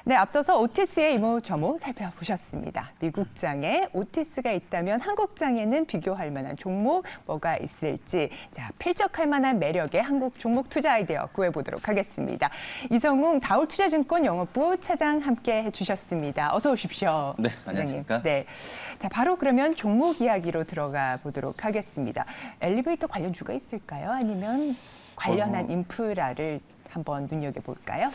네, 앞서서 오티스의 이모저모 살펴보셨습니다. 미국장에 오티스가 있다면 한국장에는 비교할 만한 종목 뭐가 있을지, 자, 필적할 만한 매력의 한국 종목 투자 아이디어 구해보도록 하겠습니다. 이성웅 다올투자증권 영업부 차장 함께 해주셨습니다. 어서 오십시오. 네, 차장님. 안녕하십니까? 네, 자, 바로 그러면 종목 이야기로 들어가 보도록 하겠습니다. 엘리베이터 관련주가 있을까요? 아니면 관련한 인프라를 한번 눈여겨볼까요?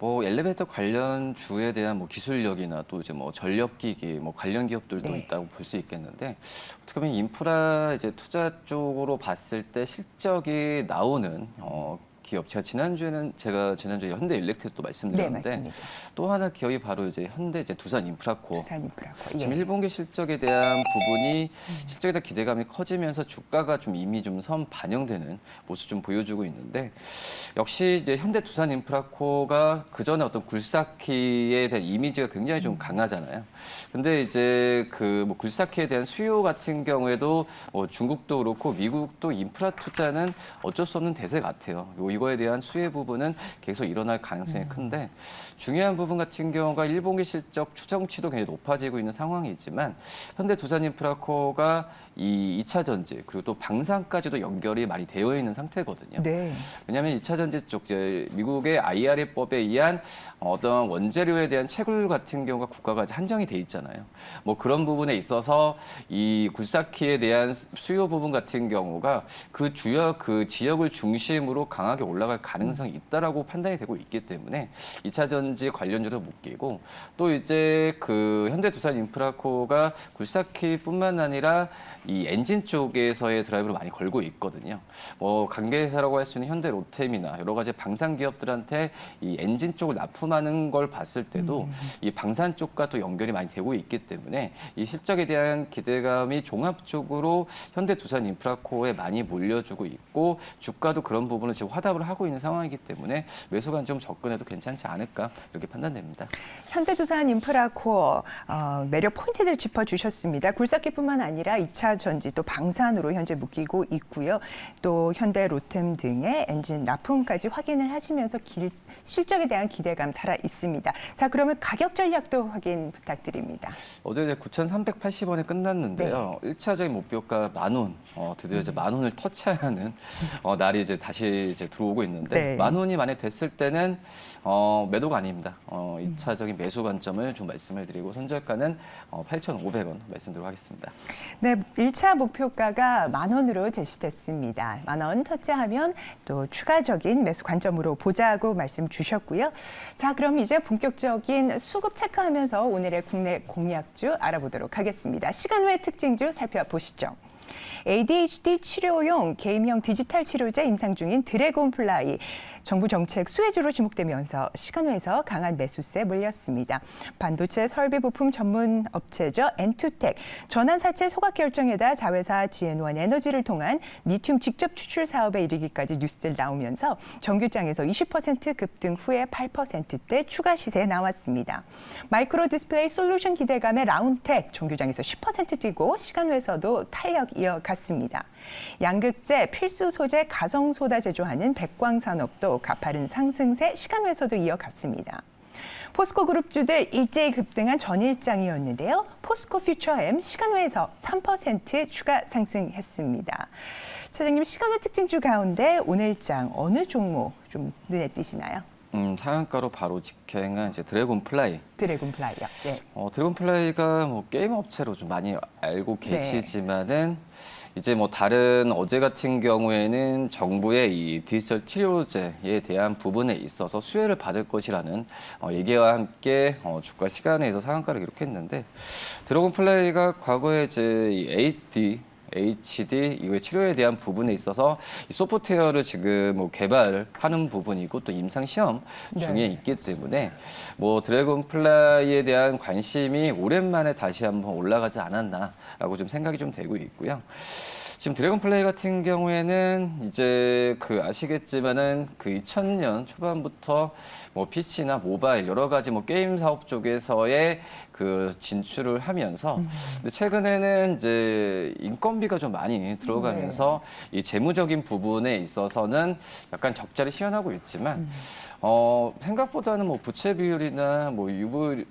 뭐 엘리베이터 관련 주에 대한 뭐 기술력이나 또 이제 뭐 전력기기 뭐 관련 기업들도 네. 있다고 볼 수 있겠는데, 어떻게 보면 인프라 이제 투자 쪽으로 봤을 때 실적이 나오는 기업, 제가 지난주에 현대일렉트릭 또 네, 말씀드렸는데, 맞습니다. 또 하나 기업이 바로 이제 현대 이제 두산인프라코어. 두산인프라코. 지금 예. 1분기 실적에 대한 부분이 실적에 대한 기대감이 커지면서 주가가 좀 이미 좀 선 반영되는 모습 좀 보여주고 있는데, 역시 이제 현대 두산인프라코가 그 전에 어떤 굴삭기에 대한 이미지가 굉장히 좀 강하잖아요. 근데 이제 그 뭐 굴삭기에 대한 수요 같은 경우에도 뭐 중국도 그렇고 미국도 인프라 투자는 어쩔 수 없는 대세 같아요. 이거에 대한 수혜 부분은 계속 일어날 가능성이 큰데, 중요한 부분 같은 경우가 1분기 실적 추정치도 굉장히 높아지고 있는 상황이지만, 현대 두산인프라코가 이 2차 전지 그리고 또 방산까지도 연결이 많이 되어 있는 상태거든요. 네. 왜냐하면 2차 전지 쪽 이제 미국의 IRA법에 의한 어떤 원재료에 대한 채굴 같은 경우가 국가가 이제 한정이 돼 있잖아요. 뭐 그런 부분에 있어서 이 굴삭기에 대한 수요 부분 같은 경우가 그 지역을 중심으로 강하게 올라갈 가능성이 있다라고 판단이 되고 있기 때문에 2차 전지 관련주로 묶이고, 또 이제 그 현대두산인프라코가 굴삭기뿐만 아니라 이 엔진 쪽에서의 드라이브를 많이 걸고 있거든요. 뭐 관계사라고 할 수 있는 현대 로템이나 여러 가지 방산 기업들한테 이 엔진 쪽을 납품하는 걸 봤을 때도 이 방산 쪽과 또 연결이 많이 되고 있기 때문에 이 실적에 대한 기대감이 종합적으로 현대 두산 인프라코어에 많이 몰려주고 있고, 주가도 그런 부분을 지금 화답을 하고 있는 상황이기 때문에 매수 관점 접근해도 괜찮지 않을까 이렇게 판단됩니다. 현대두산인프라코어 매력 포인트들 짚어주셨습니다. 굴삭기뿐만 아니라 2차 전지 또 방산으로 현재 묶이고 있고요. 또 현대 로템 등의 엔진 납품까지 확인을 하시면서 실적에 대한 기대감 살아 있습니다. 자, 그러면 가격 전략도 확인 부탁드립니다. 어제 이제 9,380원에 끝났는데요. 네. 1차적인 목표가 10,000원, 드디어 이제 10,000원을 터치하는 날이 이제 다시 이제 들어오고 있는데, 네. 10,000원이 만약 됐을 때는 매도가 아닙니다. 2차적인 매수 관점을 좀 말씀을 드리고, 손절가는 8,500원 말씀드리도록 하겠습니다. 네, 1차 목표가가 10,000원으로 제시됐습니다. 10,000원 터치하면 또 추가적인 매수 관점으로 보자고 말씀 주셨고요. 자, 그럼 이제 본격적인 수급 체크하면서 오늘의 국내 공약주 알아보도록 하겠습니다. 시간 외 특징주 살펴보시죠. ADHD 치료용 게임형 디지털 치료제 임상 중인 드래곤플라이, 정부 정책 수혜주로 지목되면서 시간외에서 강한 매수세에 몰렸습니다. 반도체 설비 부품 전문 업체죠. 엔투텍, 전환사채 소각 결정에다 자회사 GN1 에너지를 통한 리튬 직접 추출 사업에 이르기까지 뉴스를 나오면서 정규장에서 20% 급등 후에 8%대 추가 시세에 나왔습니다. 마이크로 디스플레이 솔루션 기대감의 라운텍, 정규장에서 10% 뛰고 시간외에서도 탄력 이어갔습니다. 양극재, 필수 소재, 가성소다 제조하는 백광산업도 가파른 상승세 시간외에서도 이어갔습니다. 포스코 그룹주들 일제히 급등한 전일장이었는데요. 포스코 퓨처엠 시간외에서 3% 추가 상승했습니다. 차장님, 시간외 특징주 가운데 오늘장 어느 종목 좀 눈에 띄시나요? 상한가로 바로 직행한 이제 드래곤플라이. 드래곤플라이요. 네. 드래곤플라이가 뭐 게임 업체로 좀 많이 알고 네. 계시지만은, 이제 뭐 다른 어제 같은 경우에는 정부의 이 디지털 치료제에 대한 부분에 있어서 수혜를 받을 것이라는 얘기와 함께 주가 시간에서 상한가를 기록했는데, 드래곤플라이가 과거에 이제 이 HD 이후의 치료에 대한 부분에 있어서 이 소프트웨어를 지금 뭐 개발하는 부분이고 또 임상 시험 중에 네. 있기 때문에 뭐 드래곤플라이에 대한 관심이 오랜만에 다시 한번 올라가지 않았나라고 좀 생각이 좀 되고 있고요. 지금 드래곤플레이 같은 경우에는 이제 아시겠지만은 2000년 초반부터 뭐 PC나 모바일 여러 가지 뭐 게임 사업 쪽에서의 진출을 하면서 근데 최근에는 이제 인건비가 좀 많이 들어가면서 이 재무적인 부분에 있어서는 약간 적자를 시현하고 있지만 생각보다는 뭐 부채 비율이나 뭐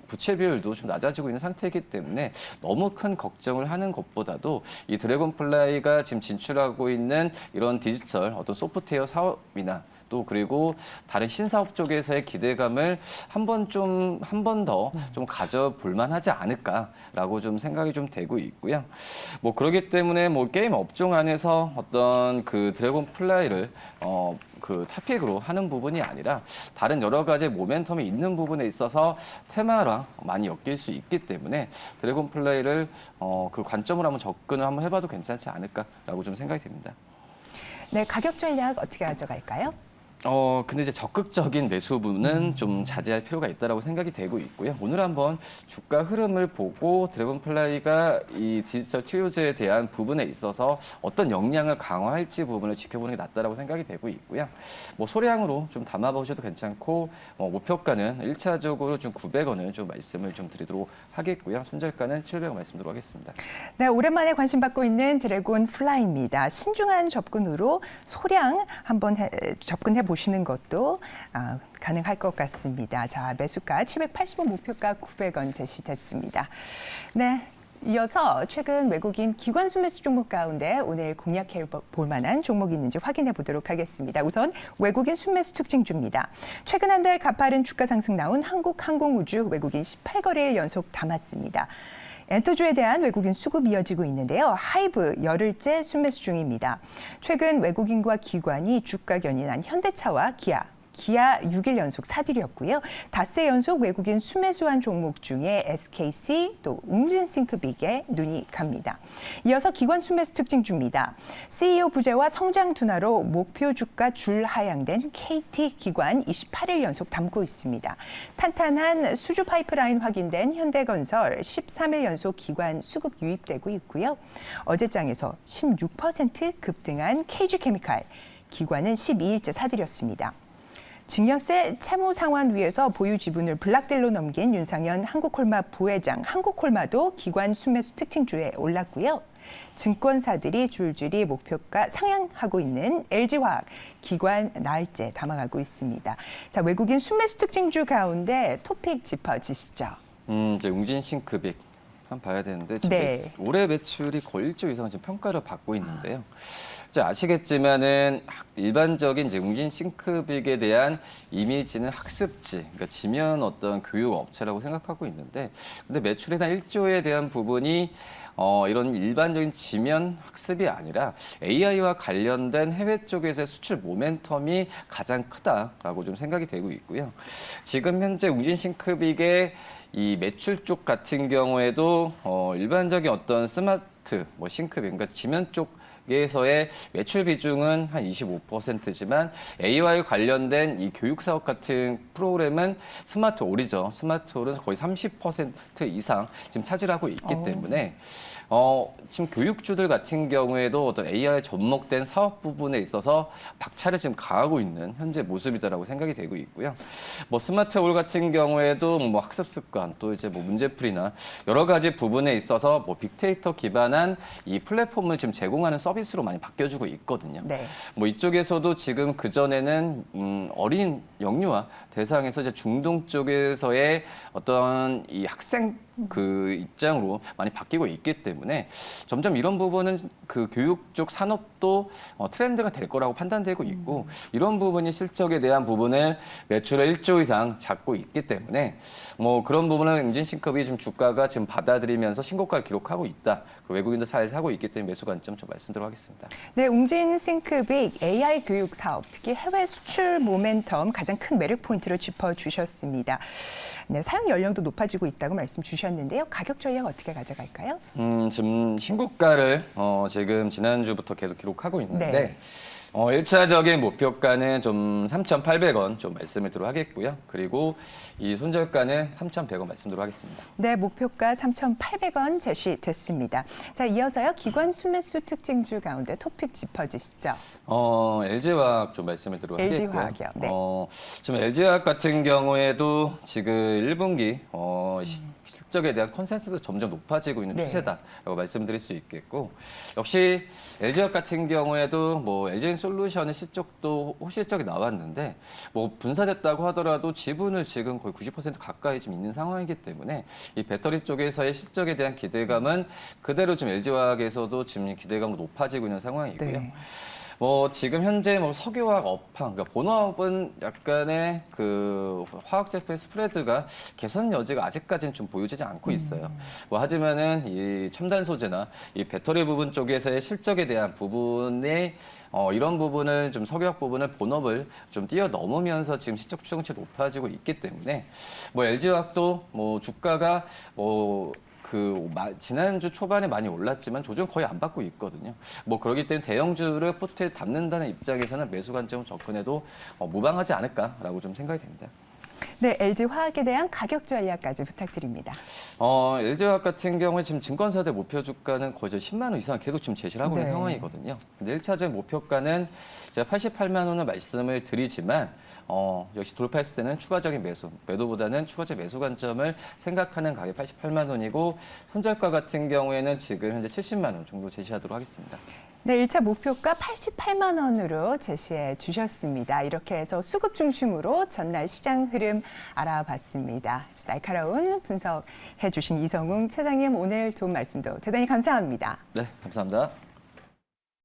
부채 비율도 좀 낮아지고 있는 상태이기 때문에 너무 큰 걱정을 하는 것보다도 이 드래곤플라이가 지금 진출하고 있는 이런 디지털 어떤 소프트웨어 사업이나 또 그리고 다른 신사업 쪽에서의 기대감을 한 번 더 좀 가져볼 만하지 않을까라고 좀 생각이 좀 되고 있고요. 뭐 그렇기 때문에 뭐 게임 업종 안에서 어떤 드래곤플라이를 타픽으로 하는 부분이 아니라 다른 여러 가지 모멘텀이 있는 부분에 있어서 테마랑 많이 엮일 수 있기 때문에 드래곤플라이를 그 관점으로 한번 접근을 한번 해봐도 괜찮지 않을까라고 좀 생각이 됩니다. 네, 가격 전략 어떻게 가져갈까요? 근데 이제 적극적인 매수분은 좀 자제할 필요가 있다라고 생각이 되고 있고요. 오늘 한번 주가 흐름을 보고 드래곤플라이가 이 디지털 트리오즈에 대한 부분에 있어서 어떤 역량을 강화할지 부분을 지켜보는 게 낫다라고 생각이 되고 있고요. 뭐 소량으로 좀 담아보셔도 괜찮고 목표가는 1차적으로 좀 900원을 좀 말씀을 좀 드리도록 하겠고요. 손절가는 700원 말씀드리도록 하겠습니다. 네, 오랜만에 관심 받고 있는 드래곤플라이입니다. 신중한 접근으로 소량 한번 접근해 보시는 것도 가능할 것 같습니다. 자, 매수가 780원, 목표가 900원 제시됐습니다. 네. 이어서 최근 외국인 기관 순매수 종목 가운데 오늘 공략해 볼 만한 종목이 있는지 확인해 보도록 하겠습니다. 우선 외국인 순매수 특징주입니다. 최근 한 달 가파른 주가 상승 나온 한국항공우주 외국인 18거래일 연속 담았습니다. 엔터주에 대한 외국인 수급이 이어지고 있는데요. 하이브 열흘째 순매수 중입니다. 최근 외국인과 기관이 주가 견인한 현대차와 기아 6일 연속 사들였고요. 닷새 연속 외국인 순매수한 종목 중에 SKC 또 웅진싱크빅에 눈이 갑니다. 이어서 기관 순매수 특징주입니다. CEO 부재와 성장 둔화로 목표 주가 줄 하향된 KT 기관 28일 연속 담고 있습니다. 탄탄한 수주 파이프라인 확인된 현대건설 13일 연속 기관 수급 유입되고 있고요. 어제장에서 16% 급등한 KG케미칼 기관은 12일째 사들였습니다. 증여세 채무 상환 위에서 보유 지분을 블락딜로 넘긴 윤상현 한국콜마 부회장, 한국콜마도 기관 순매수 특징주에 올랐고요. 증권사들이 줄줄이 목표가 상향하고 있는 LG화학, 기관 나흘째 담아가고 있습니다. 자, 외국인 순매수 특징주 가운데 토픽 짚어주시죠. 이제 웅진싱크빅 한번 봐야 되는데 지금 네. 올해 매출이 거의 1조 이상 지금 평가를 받고 있는데요. 이제 아시겠지만은 일반적인 이제 웅진싱크빅에 대한 이미지는 학습지, 그러니까 지면 어떤 교육 업체라고 생각하고 있는데, 근데 매출에 대한 1조에 대한 부분이 이런 일반적인 지면 학습이 아니라 AI와 관련된 해외 쪽에서의 수출 모멘텀이 가장 크다라고 좀 생각이 되고 있고요. 지금 현재 웅진싱크빅의 이 매출 쪽 같은 경우에도 일반적인 어떤 스마트 싱크빅, 그러니까 지면 쪽에서의 매출 비중은 한 25%지만 AI와 관련된 이 교육 사업 같은 프로그램은 스마트올이죠. 스마트올은 거의 30% 이상 지금 차지하고 있기 때문에 지금 교육주들 같은 경우에도 어떤 AI에 접목된 사업 부분에 있어서 박차를 지금 가하고 있는 현재 모습이다라고 생각이 되고 있고요. 뭐 스마트올 같은 경우에도 뭐 학습 습관 또 이제 뭐 문제풀이나 여러 가지 부분에 있어서 뭐 빅데이터 기반한 이 플랫폼을 지금 제공하는 서비스로 많이 바뀌어주고 있거든요. 네. 뭐 이쪽에서도 지금 그전에는 어린 영유아 대상에서 이제 중동 쪽에서의 어떤 이 학생 입장으로 많이 바뀌고 있기 때문에 점점 이런 부분은 교육 쪽 산업도 트렌드가 될 거라고 판단되고 있고 이런 부분이 실적에 대한 부분을 매출의 1조 이상 잡고 있기 때문에 뭐 그런 부분은 웅진싱크빅이 지금 주가가 지금 받아들이면서 신고가를 기록하고 있다. 그리고 외국인도 잘 사고 있기 때문에 매수 관점 좀 말씀드리도록 하겠습니다. 네, 웅진싱크빅 AI 교육 사업, 특히 해외 수출 모멘텀 가장 큰 매력 포인트를 짚어주셨습니다. 네, 사용 연령도 높아지고 있다고 말씀 주셨는데요. 가격 전략 어떻게 가져갈까요? 지금 신고가를 지금 지난주부터 계속 기록하고 있는데 네. 1차적인 목표가는 좀 3,800원 좀 말씀을 드리도록 하겠고요. 그리고 이 손절가는 3,100원 말씀드리도록 하겠습니다. 네, 목표가 3,800원 제시됐습니다. 자, 이어서요. 기관 수매수 특징주 가운데 토픽 짚어주시죠. LG화학 좀 말씀을 드리도록 하겠고요. LG화학이요. 네. 지금 LG화학 같은 경우에도 지금 1분기 실적에 대한 컨센서스가 점점 높아지고 있는 네. 추세다라고 말씀드릴 수 있겠고, 역시 LG화학 같은 경우에도 뭐 LG엔솔루션의 실적도 호실적이 나왔는데 뭐 분사됐다고 하더라도 지분을 지금 거의 90% 가까이 좀 있는 상황이기 때문에 이 배터리 쪽에서의 실적에 대한 기대감은 그대로 지금 LG화학에서도 지금 기대감이 높아지고 있는 상황이고요. 네. 뭐 지금 현재 뭐 석유화학 업황, 그러니까 본업은 약간의 그 화학 제품의 스프레드가 개선 여지가 아직까지는 좀 보여지지 않고 있어요. 뭐 하지만은 이 첨단 소재나 이 배터리 부분 쪽에서의 실적에 대한 부분에 이런 부분을 좀 석유화학 부분을 본업을 좀 뛰어넘으면서 지금 실적 추정치 높아지고 있기 때문에 뭐 LG화학도 뭐 주가가 지난주 초반에 많이 올랐지만 조정 거의 안 받고 있거든요. 뭐 그렇기 때문에 대형주를 포트에 담는다는 입장에서는 매수 관점 접근해도 무방하지 않을까라고 좀 생각이 됩니다. 네, LG화학에 대한 가격 전략까지 부탁드립니다. LG화학 같은 경우에 지금 증권사들 목표 주가는 거의 10만 원 이상 계속 지금 제시를 하고 있는 네. 상황이거든요. 근데 1차적 목표가는 제가 88만 원을 말씀을 드리지만 역시 돌파했을 때는 추가적인 매도보다는 추가적 매수 관점을 생각하는 가격 88만 원이고, 손절가 같은 경우에는 지금 현재 70만 원 정도 제시하도록 하겠습니다. 네, 1차 목표가 88만 원으로 제시해 주셨습니다. 이렇게 해서 수급 중심으로 전날 시장 흐름 알아봤습니다. 날카로운 분석해 주신 이성웅 차장님, 오늘 도움 말씀도 대단히 감사합니다. 네, 감사합니다.